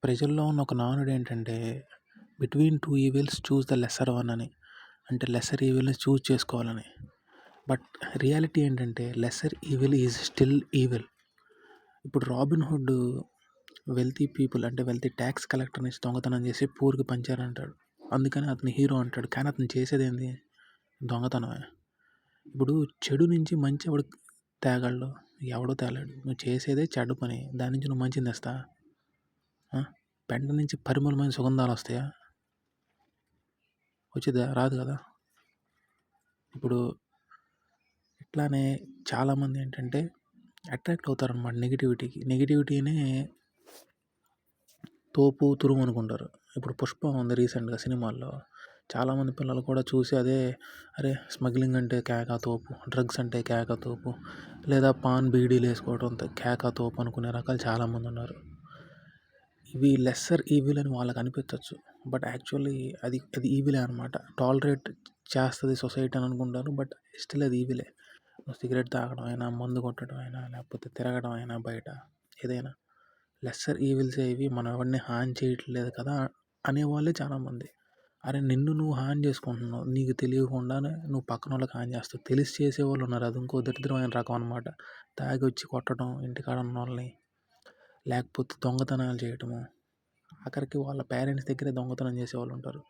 ప్రజల్లో ఉన్న ఒక నానుడు ఏంటంటే, between two evils choose the lesser one అని. అంటే లెస్సర్ ఈవిల్ని చూజ్ చేసుకోవాలని. బట్ రియాలిటీ ఏంటంటే lesser evil is still evil. ఇప్పుడు రాబిన్ హుడ్ వెల్తీ పీపుల్ అంటే వెల్తీ ట్యాక్స్ కలెక్టర్ నుంచి దొంగతనం చేసి పూర్కి పంచారంటాడు. అందుకని అతని హీరో అంటాడు. కానీ అతను చేసేది ఏంది? దొంగతనమే. ఇప్పుడు చెడు నుంచి మంచి ఎవడు తేగలడు? ఎవడో తేలేడు. నువ్వు చేసేదే చెడ్డ పని. దాని నుంచి నువ్వు మంచిని తెస్తా? పెంట నుంచి పరిమళమైన సుగంధాలు వస్తాయా? వచ్చిద్దా? రాదు కదా. ఇప్పుడు ఇట్లానే చాలామంది ఏంటంటే అట్రాక్ట్ అవుతారనమాట నెగిటివిటీకి. నెగిటివిటీనే తోపు తురుము అనుకుంటారు. ఇప్పుడు పుష్ప ఉంది రీసెంట్గా సినిమాల్లో. చాలామంది పిల్లలు కూడా చూసి అదే, అరే స్మగ్లింగ్ అంటే కేక తోపు, డ్రగ్స్ అంటే కేక తోపు, లేదా పాన్ బీడీలు వేసుకోవడం కేక తోపు అనుకునే రకాలు చాలామంది ఉన్నారు. ఇవి లెస్సర్ ఈవిల్ అని వాళ్ళకి అనిపించవచ్చు. బట్ యాక్చువల్లీ అది ఈవిలే అనమాట. టాలరేట్ చేస్తుంది సొసైటీ అని అనుకుంటారు. బట్ స్టిల్ అది ఈవిలే. నువ్వు సిగరెట్ తాగడం అయినా, మందు కొట్టడం అయినా, లేకపోతే తిరగడం అయినా బయట ఏదైనా లెస్సర్ ఈవిల్సే ఇవి. మనం ఎవరిని హాని చేయట్లేదు కదా అనేవాళ్ళే చాలామంది. అరే నిన్ను నువ్వు హాని చేసుకుంటున్నావు. నీకు తెలియకుండానే నువ్వు పక్కన వాళ్ళకి హాని చేస్తావు. తెలిసి చేసేవాళ్ళు ఉన్నారు. అది ఇంకో దరిద్రమైన రకం అనమాట. తాగి వచ్చి కొట్టడం ఇంటికాడ ఉన్న వాళ్ళని, లేకపోతే దొంగతనాలు చేయటము. ఆఖరికి వాళ్ళ పేరెంట్స్ దగ్గరే దొంగతనం చేసేవాళ్ళు ఉంటారు.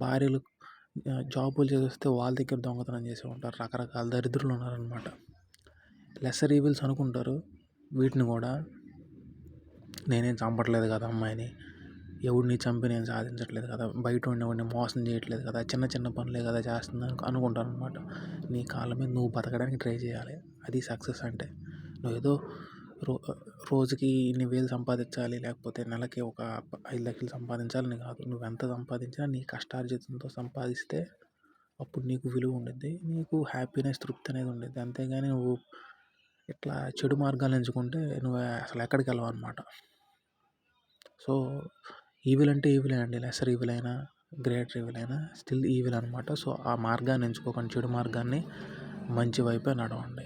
భార్యలు జాబులు చేస్తే వాళ్ళ దగ్గర దొంగతనం చేసే ఉంటారు. రకరకాల దరిద్రులు ఉన్నారనమాట. లెస్సర్ ఈవిల్స్ అనుకుంటారు వీటిని కూడా. నేనేం చంపట్లేదు కదా అమ్మాయిని, ఎవడిని చంపి నేను సాధించట్లేదు కదా, బయట ఉండేవాడిని మోసం చేయట్లేదు కదా, చిన్న చిన్న పనులే కదా చేస్తుందని అనుకుంటాను అనమాట. నీ కాళ్ళ మీద నువ్వు బతకడానికి ట్రై చేయాలి. అది సక్సెస్ అంటే. నువ్వు ఏదో రోజుకి ఇన్ని వేలు సంపాదించాలి, లేకపోతే నెలకి ఒక 5 లక్షలు సంపాదించాలని కాదు. నువ్వు ఎంత సంపాదించినా నీ కష్టార్జితంతో సంపాదిస్తే అప్పుడు నీకు విలువ ఉండిద్ది. నీకు హ్యాపీనెస్, తృప్తి అనేది ఉండిద్ది. అంతేగాని నువ్వు ఇట్లా చెడు మార్గాలు ఎంచుకుంటే నువ్వు అసలు ఎక్కడికి వెళ్ళవు అనమాట. సో ఈవిల్ అంటే ఈవిలే అండి. లెస్సర్ ఈవిల్ అయినా, గ్రేటర్ ఈవిల్ అయినా స్టిల్ ఈవిల్ అనమాట. సో ఆ మార్గాన్ని ఎంచుకోకండి. చెడు మార్గాన్ని మంచి వైపే నడవండి.